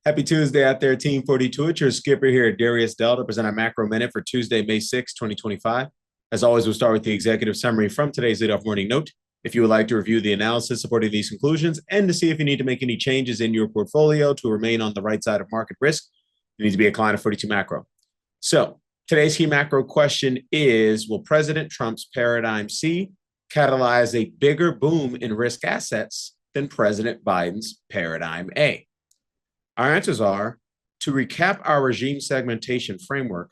Happy Tuesday out there, Team 42. It's your skipper here, Darius to present our macro minute for Tuesday, May 6, 2025. As always, we'll start with the executive summary from today's leadoff morning note. If you would like to review the analysis supporting these conclusions and to see if you need to make any changes in your portfolio to remain on the right side of market risk, you need to be a client of 42 Macro. So today's key macro question is, will President Trump's paradigm C catalyze a bigger boom in risk assets than President Biden's paradigm A? Our answers are, to recap our regime segmentation framework,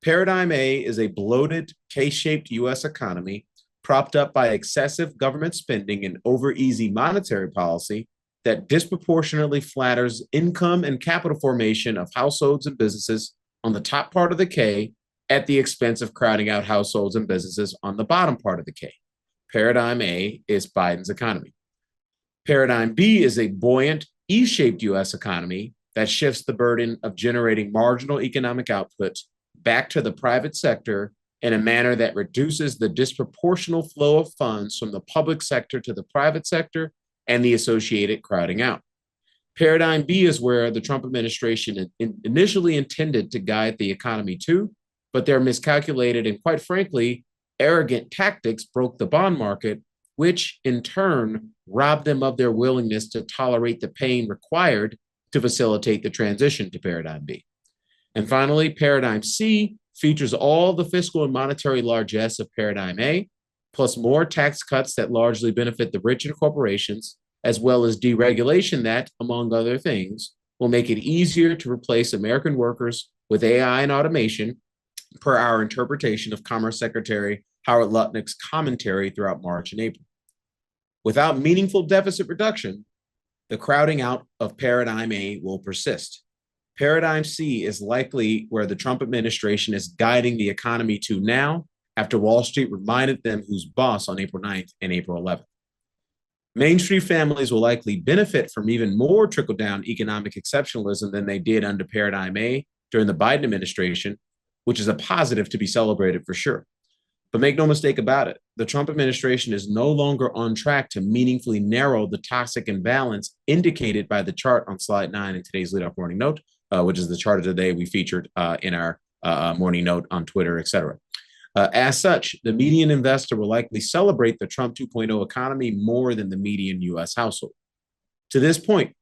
Paradigm A is a bloated, K-shaped U.S. economy propped up by excessive government spending and over-easy monetary policy that disproportionately flatters income and capital formation of households and businesses on the top part of the K at the expense of crowding out households and businesses on the bottom part of the K. Paradigm A is Biden's economy. Paradigm B is a buoyant, E-shaped U.S. economy that shifts the burden of generating marginal economic output back to the private sector in a manner that reduces the disproportional flow of funds from the public sector to the private sector and the associated crowding out. Paradigm B is where the Trump administration initially intended to guide the economy to, but their miscalculated and, quite frankly, arrogant tactics broke the bond market, which in turn robbed them of their willingness to tolerate the pain required to facilitate the transition to Paradigm B. And finally, Paradigm C features all the fiscal and monetary largesse of Paradigm A, plus more tax cuts that largely benefit the rich and corporations, as well as deregulation that, among other things, will make it easier to replace American workers with AI and automation, per our interpretation of Commerce Secretary Howard Lutnick's commentary throughout March and April. Without meaningful deficit reduction, the crowding out of Paradigm A will persist. Paradigm C is likely where the Trump administration is guiding the economy to now, after Wall Street reminded them who's boss on April 9th and April 11th. Main Street families will likely benefit from even more trickle-down economic exceptionalism than they did under Paradigm A during the Biden administration, which is a positive to be celebrated for sure. But make no mistake about it, the Trump administration is no longer on track to meaningfully narrow the toxic imbalance indicated by the chart on slide 9 in today's leadoff morning note, which is the chart of the day we featured in our morning note on Twitter, etc. As such, the median investor will likely celebrate the Trump 2.0 economy more than the median U.S. household. To this point,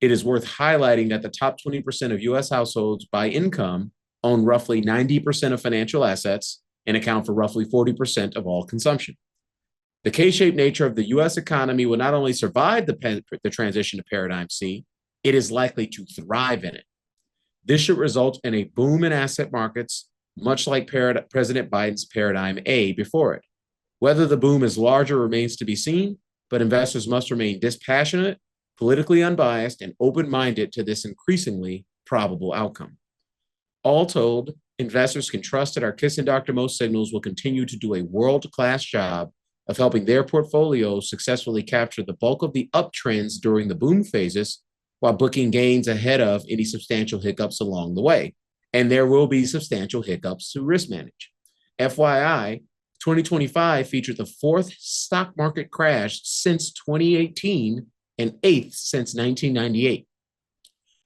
it is worth highlighting that the top 20% of U.S. households by income own roughly 90% of financial assets and account for roughly 40% of all consumption. The K-shaped nature of the U.S. economy will not only survive the transition to Paradigm C, it is likely to thrive in it. This should result in a boom in asset markets, much like President Biden's Paradigm A before it. Whether the boom is larger remains to be seen, but investors must remain dispassionate, politically unbiased, and open-minded to this increasingly probable outcome. All told, investors can trust that our Kiss and Dr. Mo signals will continue to do a world-class job of helping their portfolios successfully capture the bulk of the uptrends during the boom phases while booking gains ahead of any substantial hiccups along the way. And there will be substantial hiccups to risk manage. FYI, 2025 featured the fourth stock market crash since 2018 and eighth since 1998.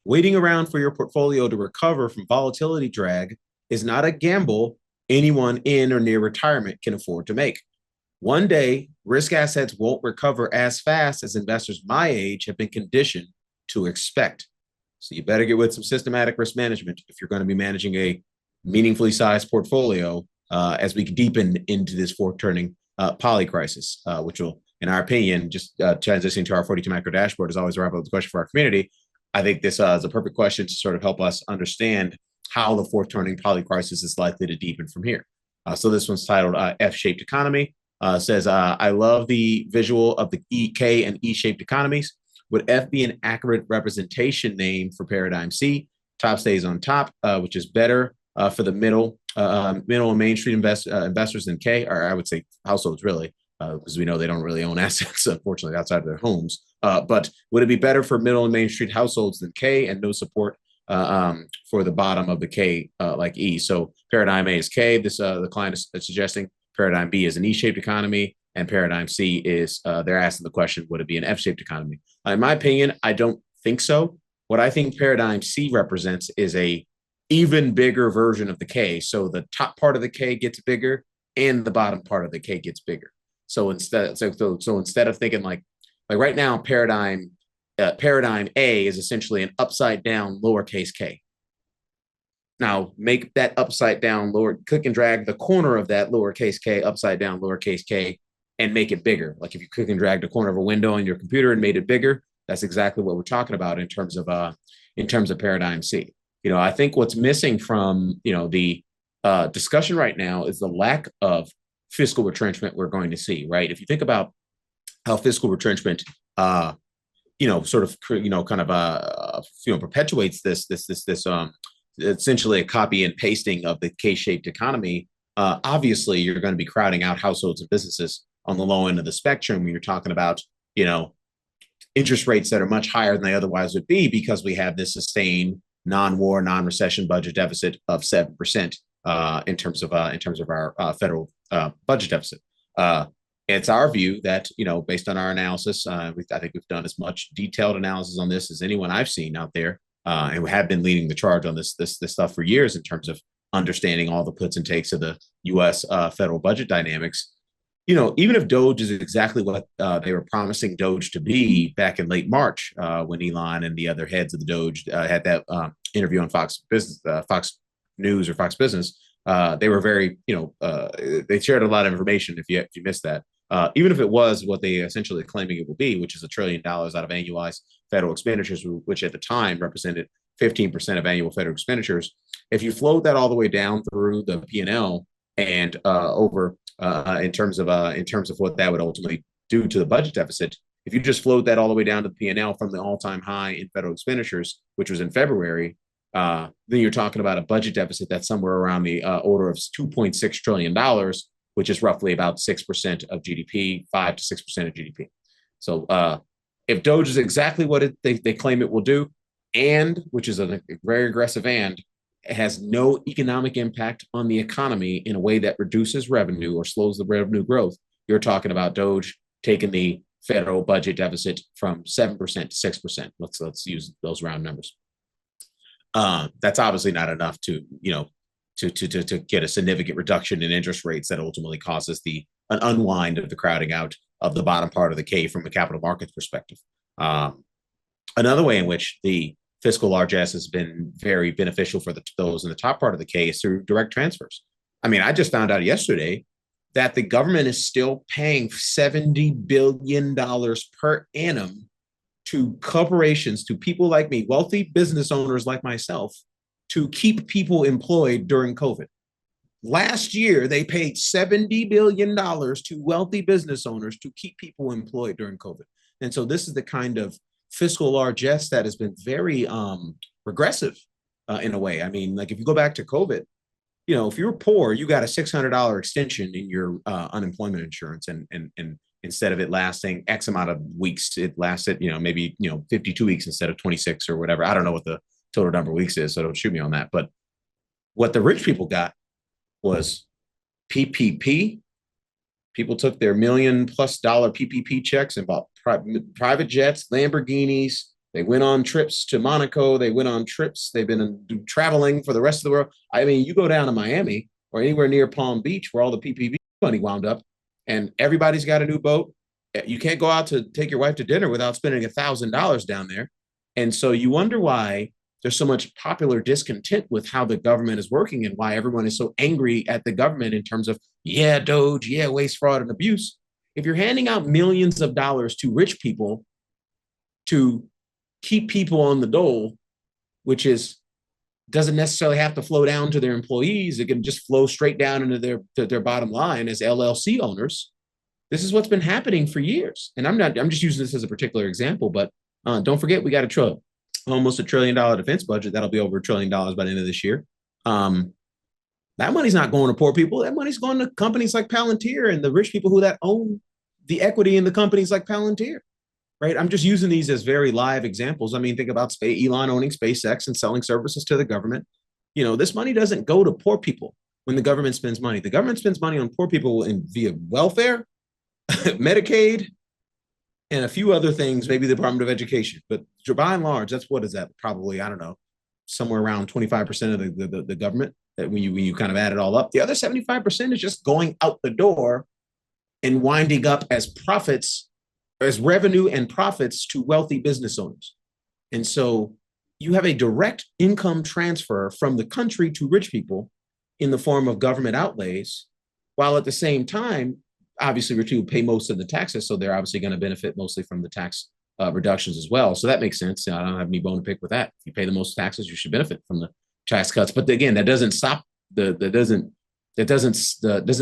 Waiting around for your portfolio to recover from volatility drag is not a gamble anyone in or near retirement can afford to make. One day, risk assets won't recover as fast as investors my age have been conditioned to expect. So you better get with some systematic risk management if you're going to be managing a meaningfully sized portfolio as we deepen into this fork-turning poly crisis, which will, in our opinion, just transitioning to our 42 macro dashboard is always a wrap up the question for our community. I think this is a perfect question to sort of help us understand how the fourth-turning poly crisis is likely to deepen from here. So this one's titled F-shaped economy. Says, I love the visual of the K and E-shaped economies. Would F be an accurate representation name for Paradigm C? Top stays on top, which is better for the middle and Main Street investors than K, or I would say households really, because we know they don't really own assets, unfortunately, outside of their homes. But would it be better for middle and Main Street households than K, and no support for the bottom of the K like E? So Paradigm A is K. This the client is suggesting. Paradigm B is an E-shaped economy, and Paradigm C is, they're asking the question, would it be an F-shaped economy? In my opinion, I don't think so. What I think paradigm C represents is a even bigger version of the K. So the top part of the K gets bigger and the bottom part of the K gets bigger. So instead of thinking like right now, paradigm A is essentially an upside down lowercase k. Now make that upside down click and drag the corner of that lowercase k upside down lowercase k and make it bigger. Like if you click and drag the corner of a window on your computer and made it bigger, that's exactly what we're talking about in terms of paradigm C. I think what's missing from the discussion right now is the lack of fiscal retrenchment we're going to see. Right, if you think about how fiscal retrenchment perpetuates this essentially a copy and pasting of the K-shaped economy. Obviously, you're going to be crowding out households and businesses on the low end of the spectrum when you're talking about interest rates that are much higher than they otherwise would be, because we have this sustained non-war, non-recession budget deficit of 7% in terms of our federal budget deficit. It's our view that, based on our analysis, I think we've done as much detailed analysis on this as anyone I've seen out there, and we have been leading the charge on this stuff for years in terms of understanding all the puts and takes of the U.S. Federal budget dynamics. Even if Doge is exactly what they were promising Doge to be back in late March, when Elon and the other heads of the Doge had that interview on Fox News or Fox Business, they were very, they shared a lot of information. If you missed that, even if it was what they essentially claiming it will be, which is $1 trillion out of annualized federal expenditures, which at the time represented 15% of annual federal expenditures. If you float that all the way down through the P&L and over in terms of what that would ultimately do to the budget deficit, if you just float that all the way down to the P&L from the all-time high in federal expenditures, which was in February, then you're talking about a budget deficit that's somewhere around the order of $2.6 trillion, which is roughly about 6% of GDP, 5 to 6% of GDP. So if Doge is exactly what they claim it will do, and which is a very aggressive and, it has no economic impact on the economy in a way that reduces revenue or slows the revenue growth, you're talking about Doge taking the federal budget deficit from 7% to 6%. Let's use those round numbers. That's obviously not enough to get a significant reduction in interest rates that ultimately causes an unwind of the crowding out of the bottom part of the K from a capital markets perspective. Another way in which the fiscal largesse has been very beneficial for those in the top part of the K is through direct transfers. I mean, I just found out yesterday that the government is still paying $70 billion per annum to corporations, to people like me, wealthy business owners like myself, to keep people employed during COVID. Last year, they paid $70 billion to wealthy business owners to keep people employed during COVID. And so this is the kind of fiscal largesse that has been very regressive in a way. I mean, like if you go back to COVID, if you were poor, you got a $600 extension in your unemployment insurance, and instead of it lasting X amount of weeks, it lasted maybe 52 weeks instead of 26 or whatever. I don't know what the total number of weeks is, so don't shoot me on that. But what the rich people got was PPP. People took their $1 million+ PPP checks and bought private jets, Lamborghinis. They went on trips to Monaco. They went on trips. They've been traveling for the rest of the world. I mean, you go down to Miami or anywhere near Palm Beach where all the PPP money wound up, and everybody's got a new boat. You can't go out to take your wife to dinner without spending $1,000 down there. And so you wonder why there's so much popular discontent with how the government is working and why everyone is so angry at the government in terms of, yeah, Doge, yeah, waste, fraud, and abuse. If you're handing out millions of dollars to rich people to keep people on the dole, which doesn't necessarily have to flow down to their employees, it can just flow straight down into their bottom line as LLC owners. This is what's been happening for years. And I'm just using this as a particular example, but don't forget, we got almost $1 trillion defense budget. That'll be over $1 trillion by the end of this year. That money's not going to poor people. That money's going to companies like Palantir and the rich people who own the equity in the companies like Palantir, right? I'm just using these as very live examples. I mean, think about Elon owning SpaceX and selling services to the government. This money doesn't go to poor people when the government spends money. The government spends money on poor people via welfare, Medicaid, and a few other things, maybe the Department of Education. But by and large, that's what is that? Probably, I don't know, somewhere around 25% of the government. That when you kind of add it all up, the other 75% is just going out the door and winding up as profits, as revenue and profits to wealthy business owners. And so you have a direct income transfer from the country to rich people in the form of government outlays, while at the same time, obviously, rich people pay most of the taxes, so they're obviously going to benefit mostly from the tax reductions as well. So that makes sense. I don't have any bone to pick with that. If you pay the most taxes, you should benefit from the tax cuts. But again, that doesn't stop doesn't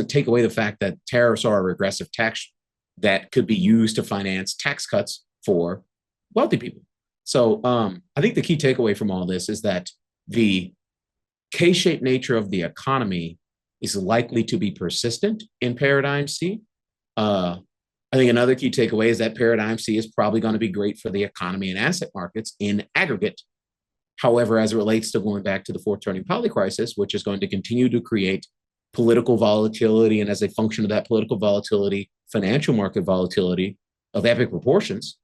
take away the fact that tariffs are a regressive tax that could be used to finance tax cuts for wealthy people. So I think the key takeaway from all this is that the K-shaped nature of the economy is likely to be persistent in Paradigm C. I think another key takeaway is that Paradigm C is probably going to be great for the economy and asset markets in aggregate. However, as it relates to going back to the fourth turning polycrisis, which is going to continue to create political volatility, and as a function of that political volatility, financial market volatility of epic proportions,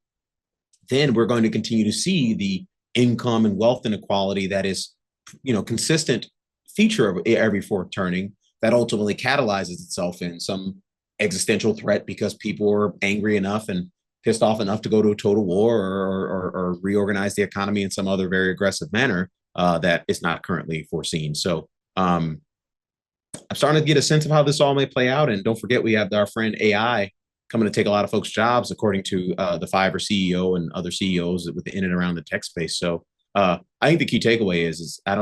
then we're going to continue to see the income and wealth inequality that is, consistent feature of every fourth turning that ultimately catalyzes itself in some existential threat because people are angry enough and pissed off enough to go to a total war or reorganize the economy in some other very aggressive manner that is not currently foreseen. So I'm starting to get a sense of how this all may play out. And don't forget, we have our friend AI coming to take a lot of folks' jobs, according to the Fiverr CEO and other CEOs within and around the tech space. So I think the key takeaway is I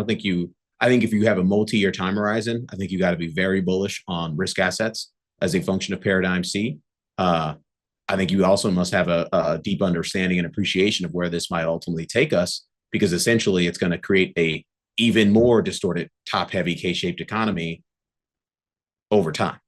think if you have a multi-year time horizon, I think you got to be very bullish on risk assets as a function of Paradigm C. I think you also must have a deep understanding and appreciation of where this might ultimately take us, because essentially it's going to create a even more distorted top-heavy K-shaped economy over time.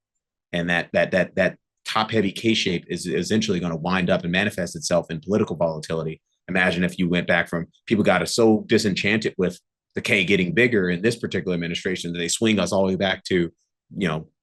And that top-heavy K-shape is essentially going to wind up and manifest itself in political volatility. Imagine if you went back from people got so disenchanted with the K getting bigger in this particular administration that they swing us all the way back to,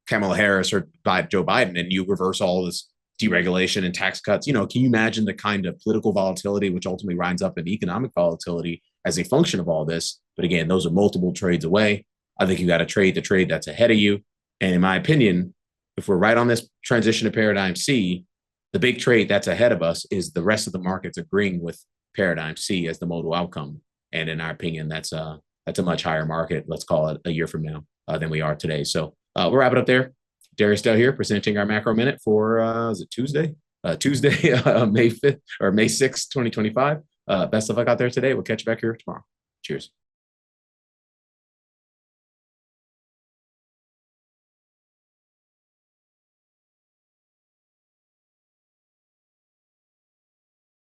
Kamala Harris or Joe Biden, and you reverse all this deregulation and tax cuts. Can you imagine the kind of political volatility which ultimately winds up in economic volatility as a function of all this? But again, those are multiple trades away. I think you got to trade the trade that's ahead of you. And in my opinion, if we're right on this transition to Paradigm C, the big trade that's ahead of us is the rest of the markets agreeing with Paradigm C as the modal outcome. And in our opinion, that's a much higher market, let's call it a year from now, than we are today. So we'll wrap it up there. Darius Dell here, presenting our macro minute for is it Tuesday? Tuesday, May 5th or May 6th, 2025. Best of luck out there today. We'll catch you back here tomorrow. Cheers.